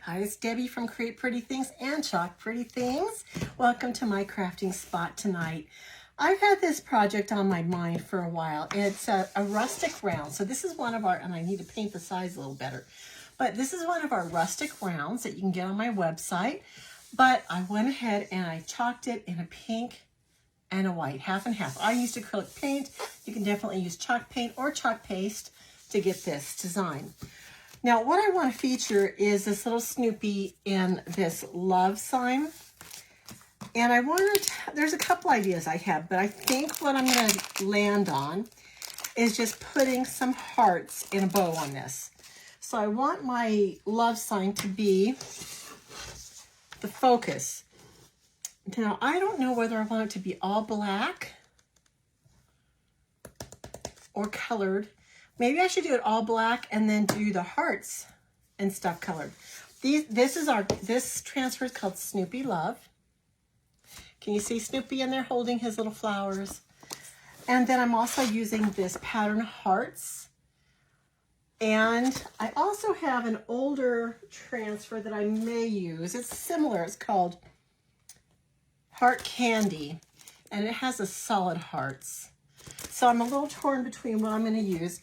Hi, it's Debbie from Create Pretty Things and Chalk Pretty Things. Welcome to my crafting spot tonight. I've had this project on my mind for a while. It's a rustic round. So this is one of our, and I need to paint the size a little better, but this is one of our rustic rounds that you can get on my website. But I went ahead and I chalked it in a pink and a white, half and half. I used acrylic paint. You can definitely use chalk paint or chalk paste to get this design. Now, what I want to feature is this little Snoopy in this love sign. And I wanted, there's a couple ideas I have, but I think what I'm going to land on is just putting some hearts in a bow on this. So I want my love sign to be the focus. Now, I don't know whether I want it to be all black or colored. Maybe I should do it all black and then do the hearts and stuff colored. This transfer is called Snoopy Love. Can you see Snoopy in there holding his little flowers? And then I'm also using this pattern hearts. And I also have an older transfer that I may use. It's similar. It's called Heart Candy. And it has a solid hearts. So I'm a little torn between what I'm going to use.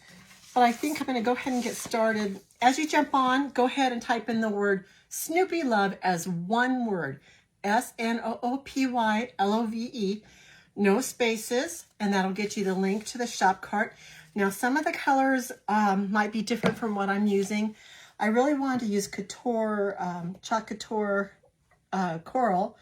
But I think I'm going to go ahead and get started. As you jump on, go ahead and type in the word Snoopy Love as one word. SNOOPYLOVE. No spaces. And that'll get you the link to the shop cart. Now, some of the colors might be different from what I'm using. I really wanted to use Couture, Chalk Couture Coral.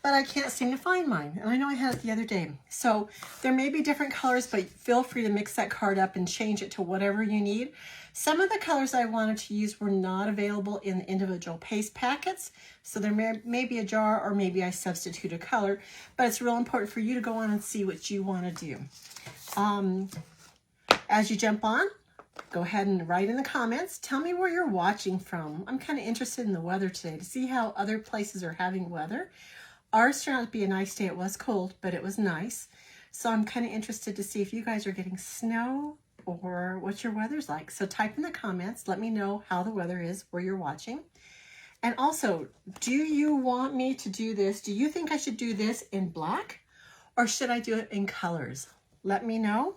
But I can't seem to find mine. And I know I had it the other day. So there may be different colors, but feel free to mix that card up and change it to whatever you need. Some of the colors I wanted to use were not available in the individual paste packets. So there may be a jar, or maybe I substitute a color. But it's real important for you to go on and see what you want to do. As you jump on, go ahead and write in the comments. Tell me where you're watching from. I'm kind of interested in the weather today to see how other places are having weather. Ours turned out to be a nice day. It was cold, but it was nice. So I'm kind of interested to see if you guys are getting snow or what your weather's like. So type in the comments. Let me know how the weather is where you're watching. And also, do you want me to do this? Do you think I should do this in black or should I do it in colors? Let me know.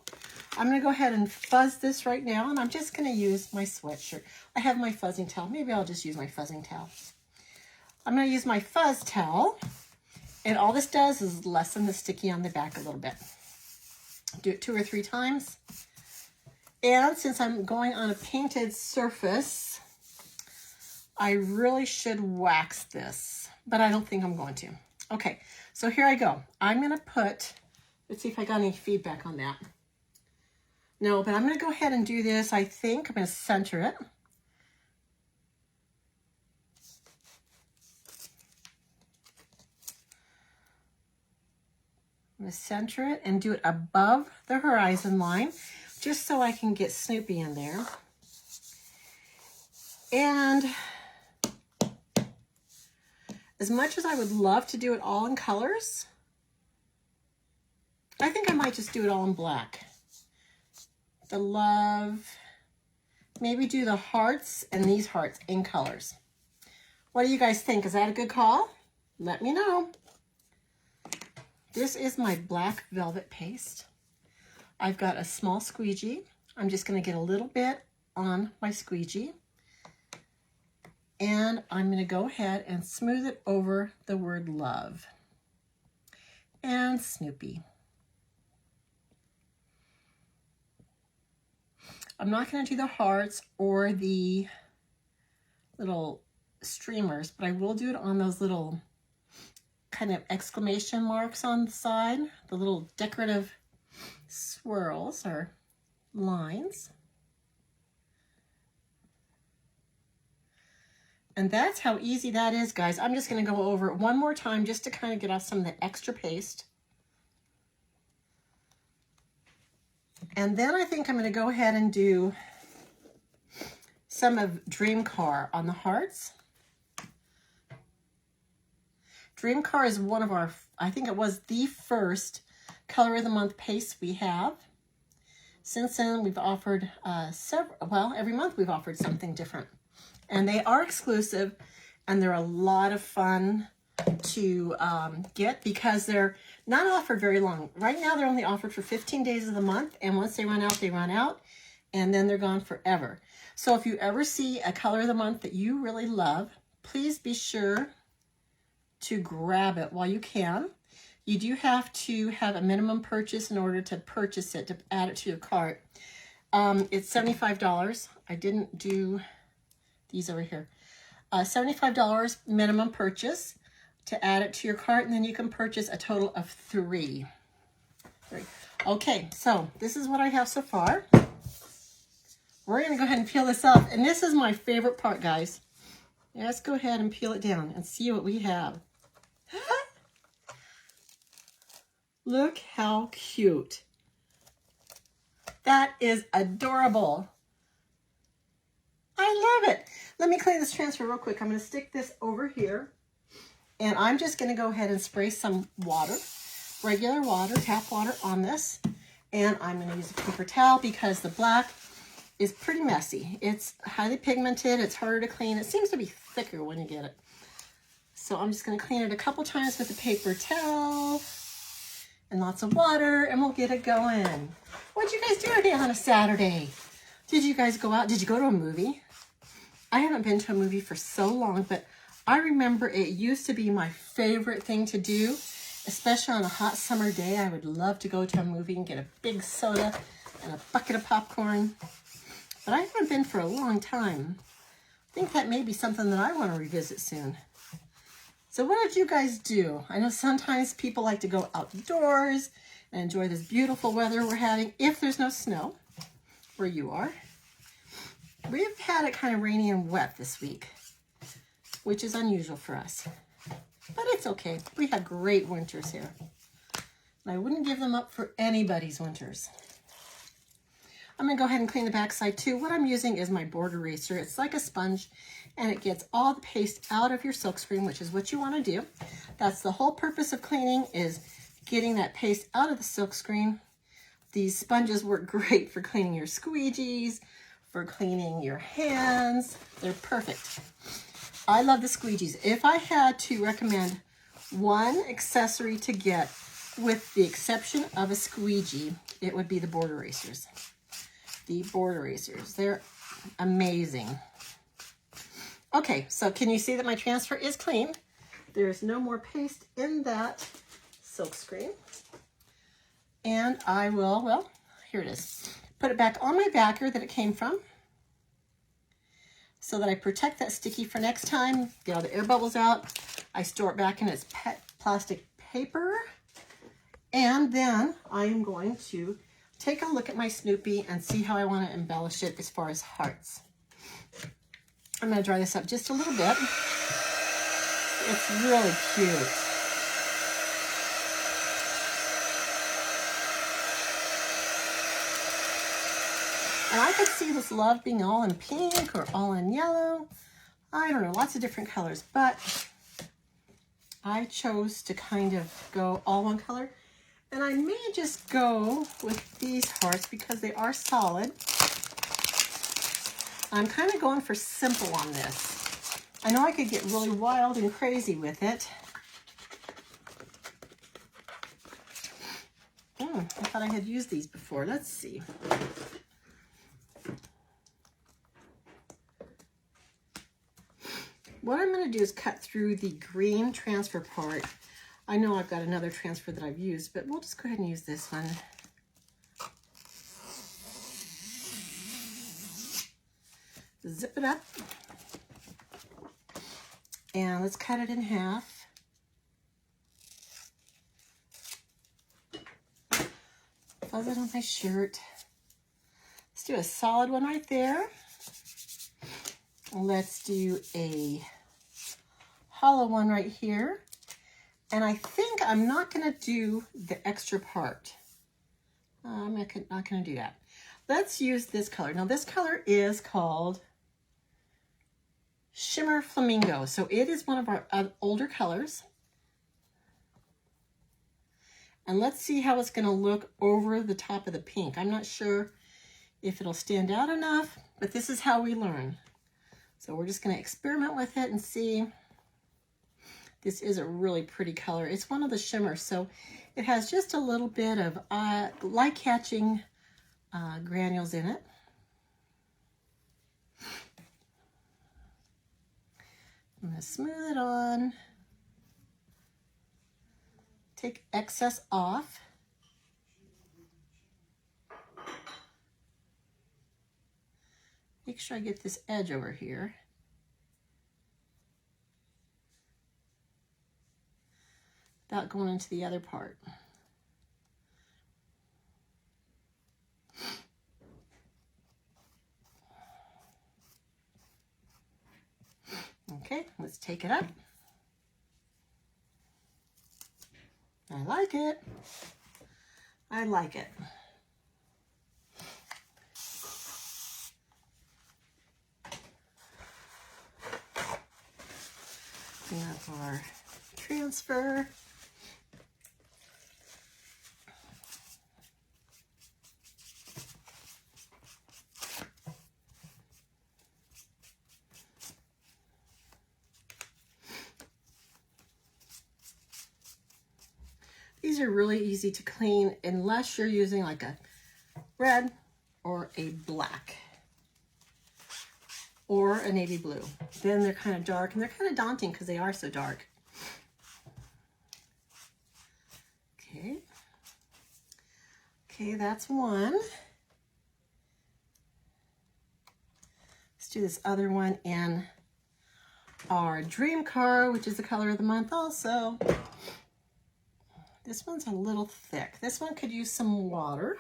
I'm going to go ahead and fuzz this right now, and I'm just going to use my sweatshirt. I have my fuzzing towel. Maybe I'll just use my fuzzing towel. I'm going to use my fuzz towel. And all this does is lessen the sticky on the back a little bit. Do it 2 or 3 times. And since I'm going on a painted surface, I really should wax this, but I don't think I'm going to. Okay, so here I go. I'm going to put, let's see if I got any feedback on that. No, but I'm going to go ahead and do this. I think I'm going to center it. I'm going to center it and do it above the horizon line, just so I can get Snoopy in there. And as much as I would love to do it all in colors, I think I might just do it all in black. The love, maybe do the hearts and these hearts in colors. What do you guys think? Is that a good call? Let me know. This is my black velvet paste. I've got a small squeegee. I'm just going to get a little bit on my squeegee. And I'm going to go ahead and smooth it over the word love. And Snoopy. I'm not going to do the hearts or the little streamers, but I will do it on those little kind of exclamation marks on the side, the little decorative swirls or lines. And that's how easy that is, guys. I'm just going to go over it one more time just to kind of get off some of the extra paste. And then I think I'm going to go ahead and do some of Dream Car on the hearts. Dream Car is one of our, I think it was the first Color of the Month paste we have. Since then, we've offered several, well, every month we've offered something different. And they are exclusive, and they're a lot of fun to get because they're not offered very long. Right now, they're only offered for 15 days of the month, and once they run out, they run out, and then they're gone forever. So if you ever see a color of the month that you really love, please be sure to grab it while you can. You do have to have a minimum purchase in order to purchase it, to add it to your cart. It's $75. I didn't do these over here. $75 minimum purchase to add it to your cart, and then you can purchase a total of 3. Okay, so this is what I have so far. We're going to go ahead and peel this off, and this is my favorite part, guys. Let's go ahead and peel it down and see what we have. Look how cute. That is adorable. I love it. Let me clean this transfer real quick. I'm going to stick this over here, and I'm just going to go ahead and spray some water, regular water, tap water on this, and I'm going to use a paper towel because the black is pretty messy. It's highly pigmented. It's harder to clean. It seems to be thicker when you get it. So I'm just going to clean it a couple times with a paper towel and lots of water, and we'll get it going. What'd you guys do today on a Saturday? Did you guys go out? Did you go to a movie? I haven't been to a movie for so long, but I remember it used to be my favorite thing to do, especially on a hot summer day. I would love to go to a movie and get a big soda and a bucket of popcorn. But I haven't been for a long time. I think that may be something that I want to revisit soon. So what did you guys do? I know sometimes people like to go outdoors and enjoy this beautiful weather we're having, if there's no snow where you are. We've had it kind of rainy and wet this week, which is unusual for us. But it's okay. We have great winters here. And I wouldn't give them up for anybody's winters. I'm going to go ahead and clean the back side too. What I'm using is my board eraser. It's like a sponge, and it gets all the paste out of your silkscreen, which is what you want to do. That's the whole purpose of cleaning, is getting that paste out of the silkscreen. These sponges work great for cleaning your squeegees, for cleaning your hands. They're perfect. I love the squeegees. If I had to recommend one accessory to get with the exception of a squeegee, it would be the board erasers. The board erasers, they're amazing. Okay, so can you see that my transfer is clean? There's no more paste in that silk screen. And I will, well, here it is. Put it back on my backer that it came from so that I protect that sticky for next time. Get all the air bubbles out. I store it back in its plastic paper. And then I am going to take a look at my Snoopy and see how I want to embellish it as far as hearts. I'm going to dry this up just a little bit. It's really cute. And I could see this love being all in pink or all in yellow. I don't know, lots of different colors, but I chose to kind of go all one color. And I may just go with these hearts because they are solid. I'm kind of going for simple on this. I know I could get really wild and crazy with it. I thought I had used these before. Let's see. What I'm going to do is cut through the green transfer part. I know I've got another transfer that I've used, but we'll just go ahead and use this one. Zip it up. And let's cut it in half. Fuzz it on my shirt. Let's do a solid one right there. Let's do a hollow one right here. And I think I'm not going to do the extra part. I'm not going to do that. Let's use this color. Now this color is called Shimmer Flamingo. So it is one of our older colors. And let's see how it's going to look over the top of the pink. I'm not sure if it'll stand out enough, but this is how we learn. So we're just going to experiment with it and see. This is a really pretty color. It's one of the shimmers, so it has just a little bit of light-catching granules in it. I'm going to smooth it on. Take excess off. Make sure I get this edge over here. Without going into the other part. Okay, let's take it up. I like it. I like it. Bring up our transfer. These are really easy to clean unless you're using like a red or a black or a navy blue. Then they're kind of dark and they're kind of daunting because they are so dark. Okay. Okay, that's one. Let's do this other one in our dream car, which is the color of the month also. This one's a little thick. This one could use some water.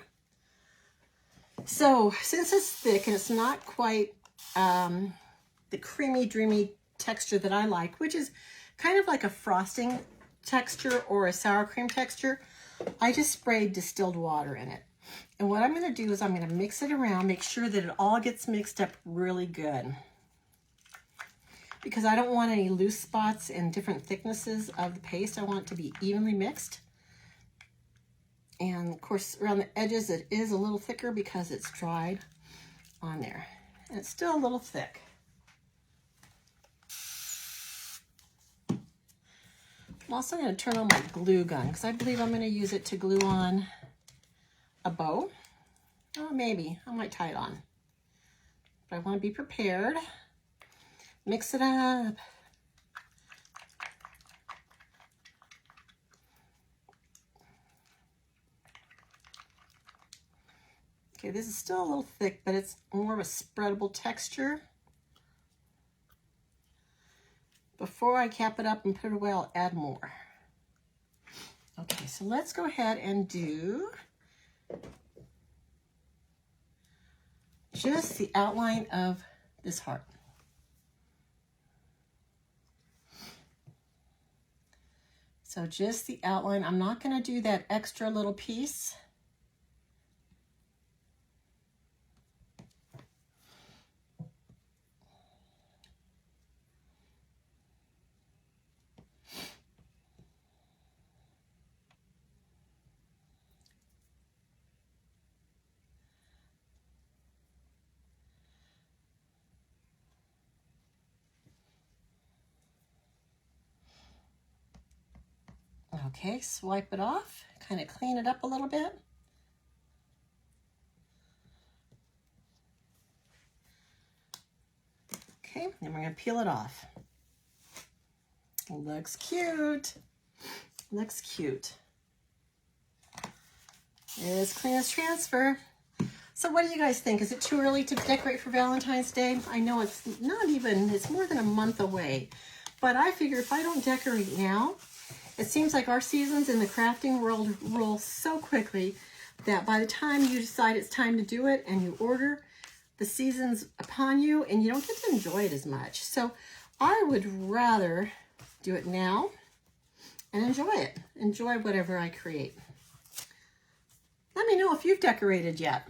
So since it's thick and it's not quite the creamy, dreamy texture that I like, which is kind of like a frosting texture or a sour cream texture, I just sprayed distilled water in it. And what I'm going to do is I'm going to mix it around, make sure that it all gets mixed up really good. Because I don't want any loose spots and different thicknesses of the paste. I want it to be evenly mixed. And of course, around the edges, it is a little thicker because it's dried on there. And it's still a little thick. I'm also going to turn on my glue gun because I believe I'm going to use it to glue on a bow. Oh, maybe. I might tie it on. But I want to be prepared. Mix it up. Okay, this is still a little thick, but it's more of a spreadable texture. Before I cap it up and put it away, I'll add more. Okay, so let's go ahead and do just the outline of this heart. So just the outline. I'm not going to do that extra little piece. Okay, swipe it off, kind of clean it up a little bit. Okay, then we're going to peel it off. Looks cute. Looks cute. It's clean as transfer. So what do you guys think? Is it too early to decorate for Valentine's Day? I know it's not even, it's more than a month away. But I figure if I don't decorate now, it seems like our seasons in the crafting world roll so quickly that by the time you decide it's time to do it and you order, the season's upon you and you don't get to enjoy it as much. So I would rather do it now and enjoy it. Enjoy whatever I create. Let me know if you've decorated yet.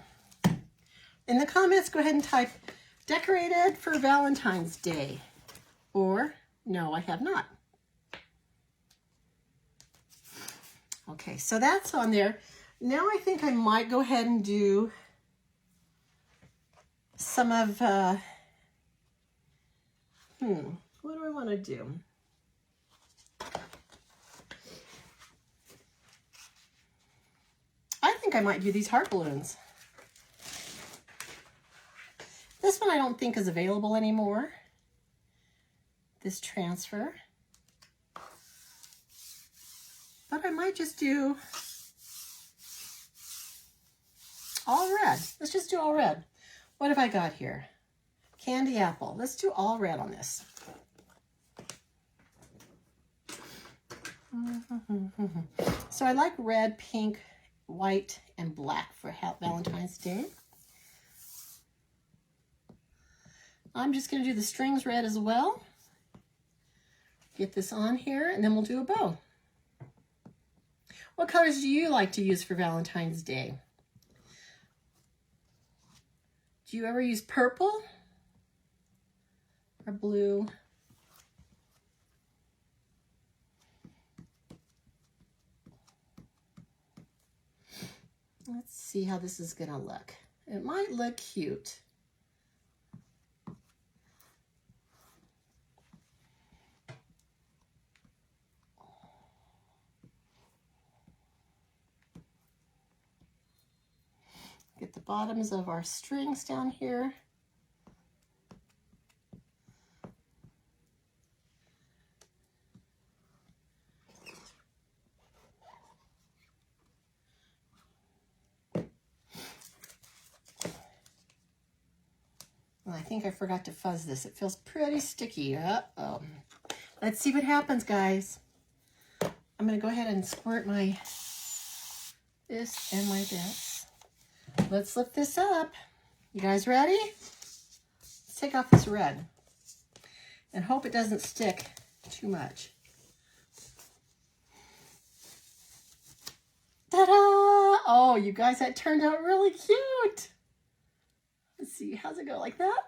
In the comments, go ahead and type decorated for Valentine's Day or no, I have not. Okay, so that's on there. Now I think I might go ahead and do some of What do I want to do? I think I might do these heart balloons. This one I don't think is available anymore. This transfer. But I might just do all red. Let's just do all red. What have I got here? Candy apple. Let's do all red on this. So I like red, pink, white, and black for Valentine's Day. I'm just going to do the strings red as well. Get this on here, and then we'll do a bow. What colors do you like to use for Valentine's Day? Do you ever use purple or blue? Let's see how this is going to look. It might look cute. Get the bottoms of our strings down here. Well, I think I forgot to fuzz this. It feels pretty sticky. Uh-oh. Let's see what happens, guys. I'm going to go ahead and squirt my this and my this. Let's lift this up. You guys ready? Let's take off this red and hope it doesn't stick too much. Ta-da! Oh, you guys, that turned out really cute. Let's see, how's it go? Like that?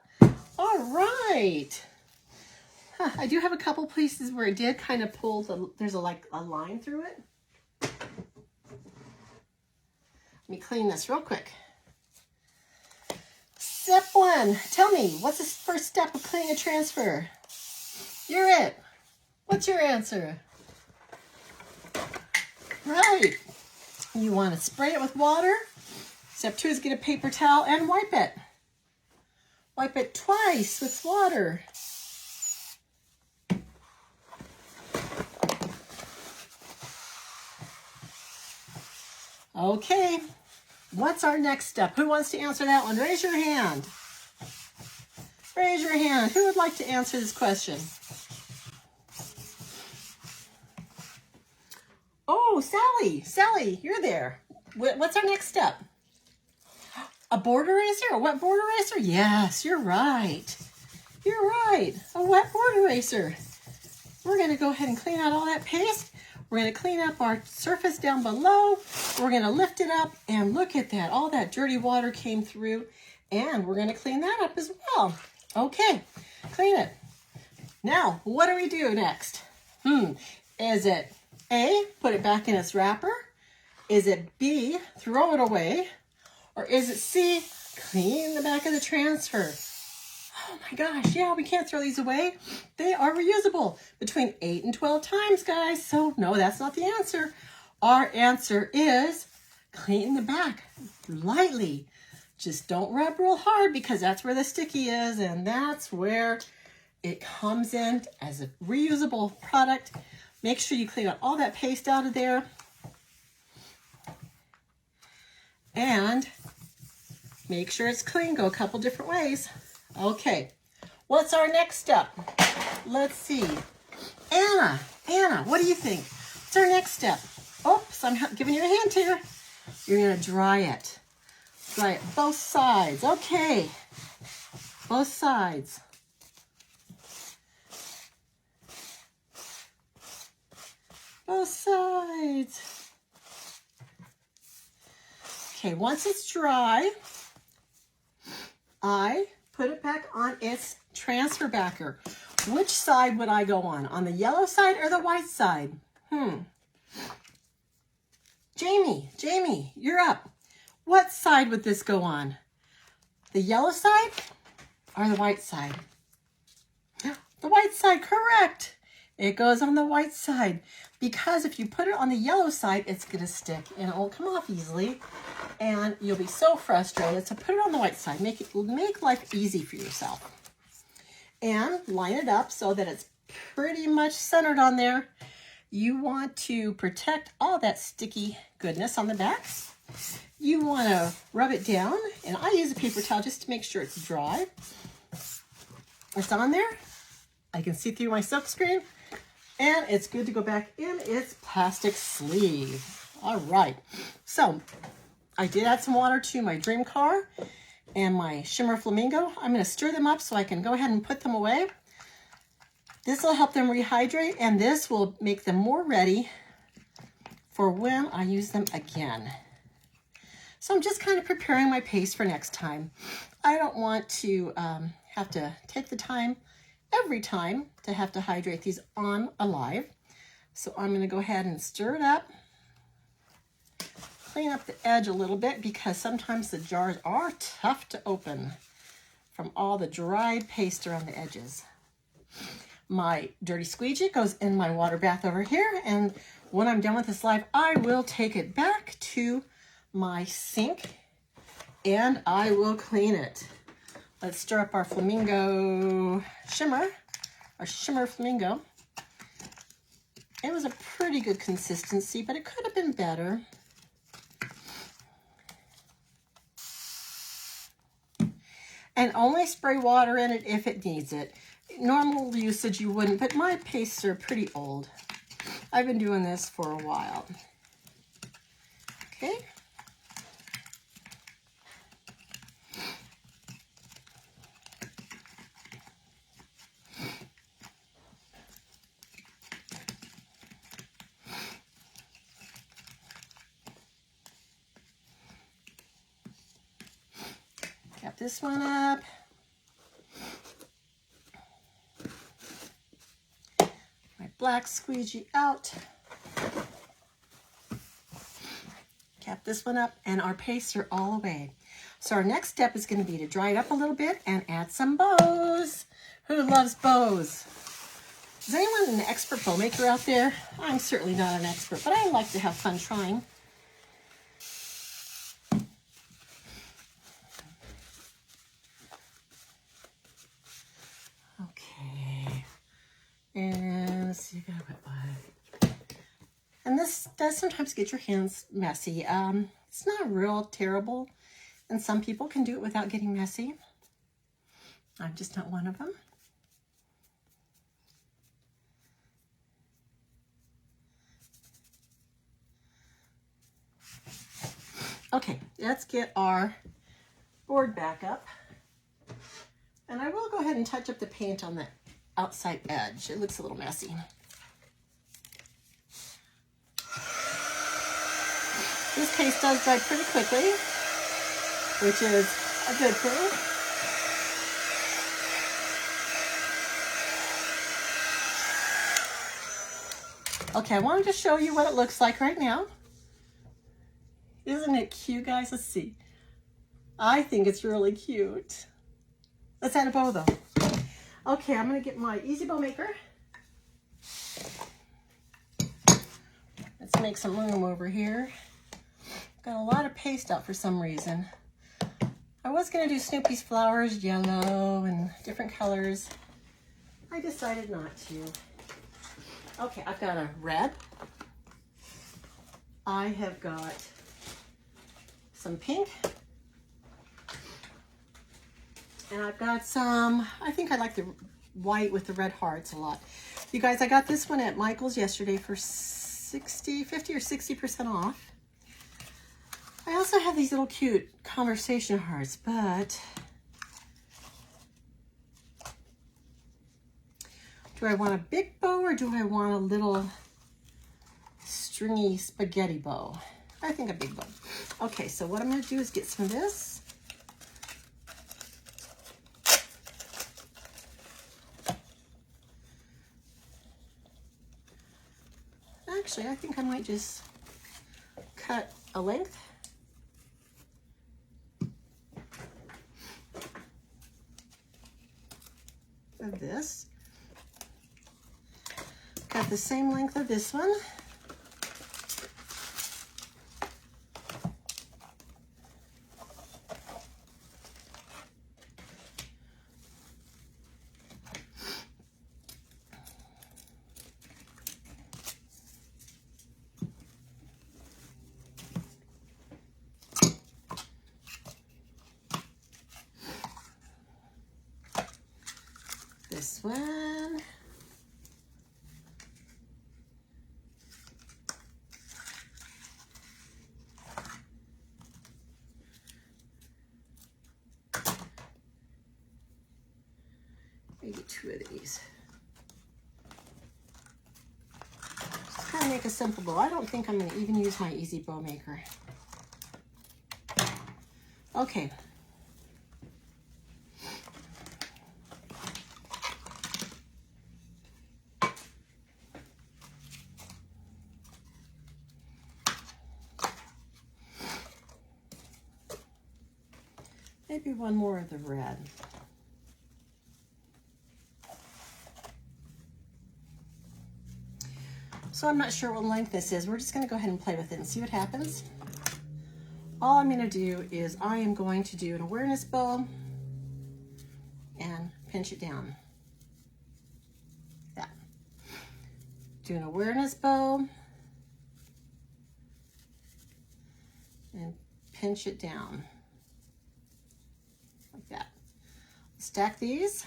All right. Huh, I do have a couple places where it did kind of pull, there's like a line through it. Let me clean this real quick. Step one, tell me, what's the first step of cleaning a transfer? You're it. What's your answer? Right. You want to spray it with water. Step two is get a paper towel and wipe it. Wipe it twice with water. Okay. What's our next step? Who wants to answer that one? Raise your hand. Raise your hand. Who would like to answer this question? Oh, Sally. Sally, you're there. What's our next step? A board eraser? A wet board eraser? Yes, you're right. You're right. A wet board eraser. We're going to go ahead and clean out all that paste. We're going to clean up our surface down below. We're going to lift it up and look at that. All that dirty water came through and we're going to clean that up as well. Okay, clean it. Now, what do we do next? Is it A, put it back in its wrapper? Is it B, throw it away? Or is it C, clean the back of the transfer? Oh my gosh, yeah, we can't throw these away. They are reusable between 8 and 12 times, guys. So no, that's not the answer. Our answer is clean the back lightly. Just don't rub real hard because that's where the sticky is and that's where it comes in as a reusable product. Make sure you clean out all that paste out of there. And make sure it's clean. Go a couple different ways. Okay, what's our next step? Let's see. Anna, what do you think? What's our next step? Oops, I'm giving you a hint here. You're going to dry it. Dry it both sides. Okay, both sides. Both sides. Okay, once it's dry, I put it back on its transfer backer. Which side would I go on? On the yellow side or the white side? Jamie, you're up. What side would this go on? The yellow side or the white side? The white side, correct. It goes on the white side because if you put it on the yellow side, it's going to stick and it won't come off easily and you'll be so frustrated. So put it on the white side. Make life easy for yourself. And line it up so that it's pretty much centered on there. You want to protect all that sticky goodness on the back. You want to rub it down, and I use a paper towel just to make sure it's dry. It's on there. I can see through my silk screen, and it's good to go back in its plastic sleeve. All right, so I did add some water to my dream car and my shimmer flamingo. I'm going to stir them up so I can go ahead and put them away. This will help them rehydrate, and this will make them more ready for when I use them again. So I'm just kind of preparing my paste for next time. I don't want to have to take the time every time to have to hydrate these on alive. So I'm going to go ahead and stir it up. Clean up the edge a little bit because sometimes the jars are tough to open from all the dried paste around the edges. My dirty squeegee goes in my water bath over here, and when I'm done with this live, I will take it back to my sink and I will clean it. Let's stir up our flamingo shimmer, our shimmer flamingo. It was a pretty good consistency, but it could have been better. And only spray water in it if it needs it. Normal usage you wouldn't, but my pastes are pretty old. I've been doing this for a while. Okay. Got this one up. Black squeegee out. Cap this one up, and our pastes are all away. So our next step is going to be to dry it up a little bit and add some bows. Who loves bows? Is anyone an expert bow maker out there? I'm certainly not an expert, but I like to have fun trying. Okay. And let's see, I got a wet one. And this does sometimes get your hands messy. It's not real terrible, and some people can do it without getting messy. I'm just not one of them. Okay, let's get our board back up. And I will go ahead and touch up the paint on the outside edge. It looks a little messy. This paste does dry pretty quickly, which is a good thing. Okay, I wanted to show you what it looks like right now. Isn't it cute, guys? Let's see. I think it's really cute. Let's add a bow, though. Okay, I'm going to get my Easy Bow Maker. Let's make some room over here. Got a lot of paste out for some reason. I was going to do Snoopy's flowers, yellow and different colors. I decided not to. Okay, I've got a red. I have got some pink. And I've got some, I think I like the white with the red hearts a lot. You guys, I got this one at Michael's yesterday for 50 or 60% off. I also have these little cute conversation hearts, but do I want a big bow or do I want a little stringy spaghetti bow? I think a big bow. Okay, so what I'm going to do is get some of this. Actually, I think I might just cut a length. Of this. got the same length of this one. This one. Maybe 2 of these. Just kind of make a simple bow. I don't think I'm going to even use my easy bow maker. Okay. Maybe one more of the red. So I'm not sure what length this is. We're just going to go ahead and play with it and see what happens. All I'm going to do is I am going to do an awareness bow and pinch it down. That. Do an awareness bow and pinch it down. Like that. Stack these.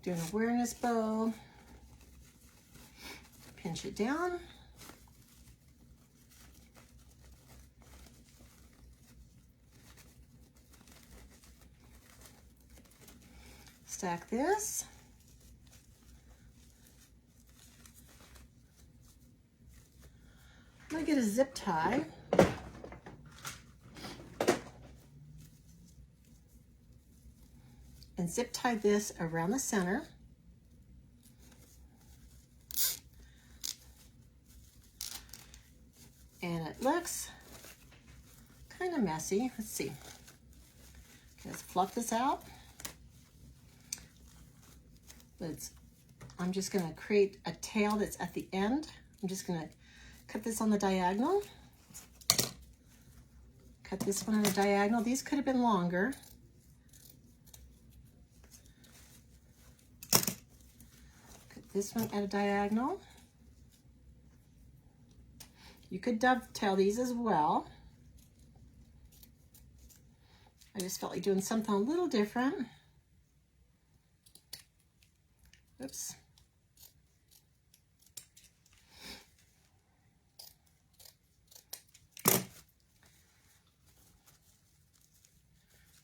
Do an awareness bow, pinch it down. Stack this. I'm going to get a zip tie. And zip tie this around the center. And it looks kind of messy. Let's see. Okay, let's fluff this out. I'm just going to create a tail that's at the end. I'm just going to cut this on the diagonal. Cut this one on the diagonal. These could have been longer. This one at a diagonal. You could dovetail these as well. I just felt like doing something a little different. Oops.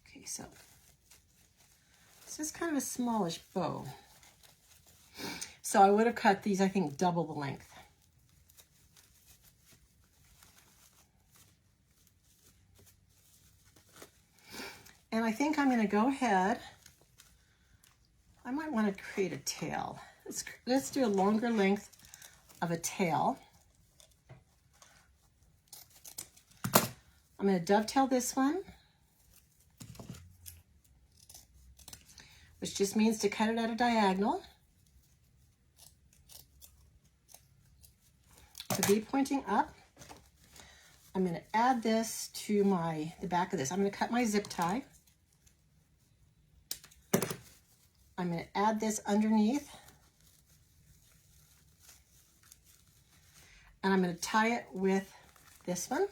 Okay, so this is kind of a smallish bow. So I would have cut these, I think, double the length. And I think I'm going to go ahead. I might want to create a tail. Let's do a longer length of a tail. I'm going to dovetail this one, which just means to cut it at a diagonal. The V pointing up. I'm going to add this to the back of this. I'm going to cut my zip tie. I'm going to add this underneath. And I'm going to tie it with this one.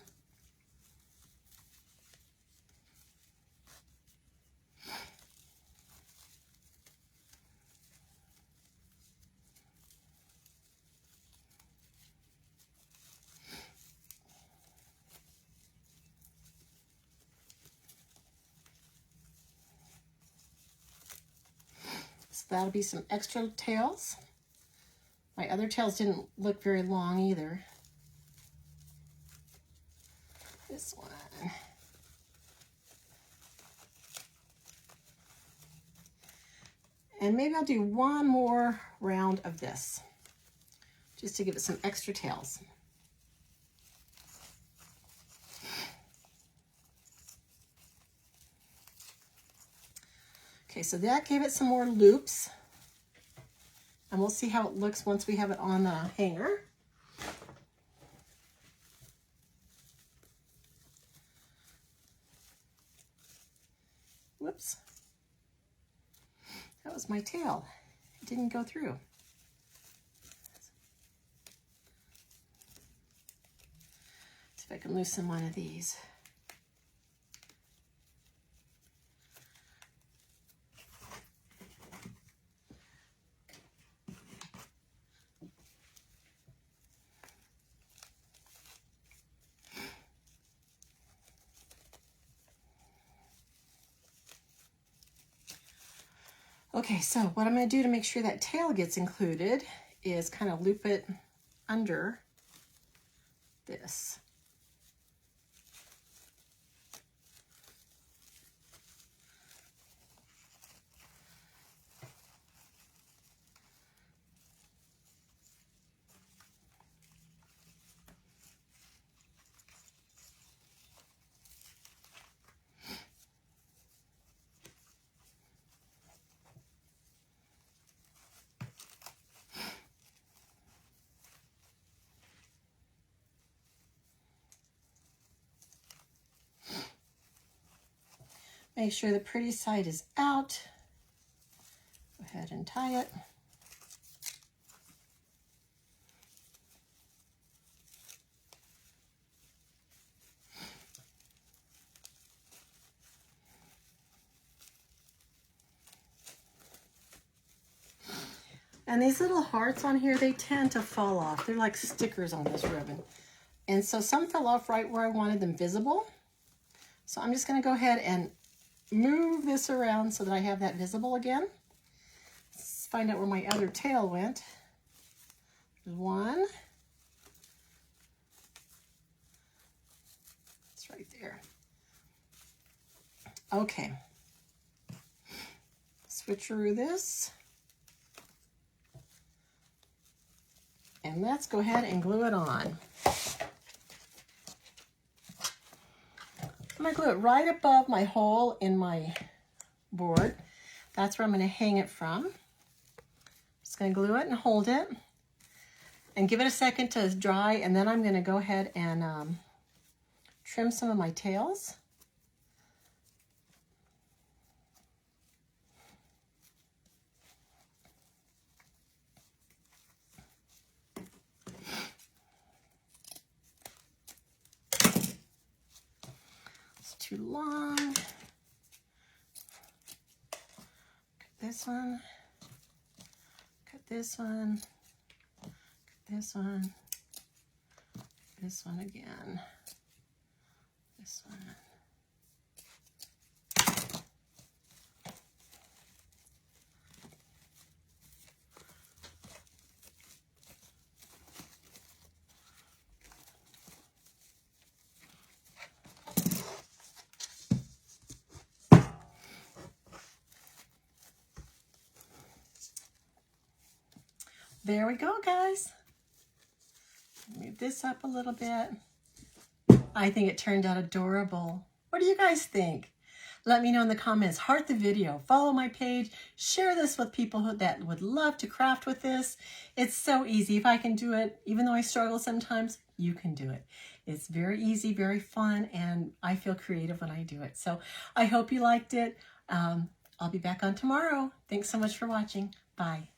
So that'll be some extra tails. My other tails didn't look very long either. This one. And maybe I'll do one more round of this, just to give it some extra tails. Okay, so that gave it some more loops. And we'll see how it looks once we have it on the hanger. Whoops. That was my tail. It didn't go through. See if I can loosen one of these. Okay, so what I'm going to do to make sure that tail gets included is kind of loop it under this. Make sure the pretty side is out. Go ahead and tie it. And these little hearts on here, they tend to fall off. They're like stickers on this ribbon. And so some fell off right where I wanted them visible. So I'm just going to go ahead and move this around so that I have that visible again. Let's find out where my other tail went. There's one. It's right there. Okay. Switcheroo this. And let's go ahead and glue it on. I'm going to glue it right above my hole in my board. That's where I'm going to hang it from. Just going to glue it and hold it and give it a second to dry, and then I'm going to go ahead and trim some of my tails. Too long. Cut this one. Cut this one. Cut this one. This one again. This one. There we go, guys. Move this up a little bit. I think it turned out adorable. What do you guys think? Let me know in the comments. Heart the video. Follow my page. Share this with people that would love to craft with this. It's so easy. If I can do it, even though I struggle sometimes, you can do it. It's very easy, very fun, and I feel creative when I do it. So I hope you liked it. I'll be back on tomorrow. Thanks so much for watching. Bye.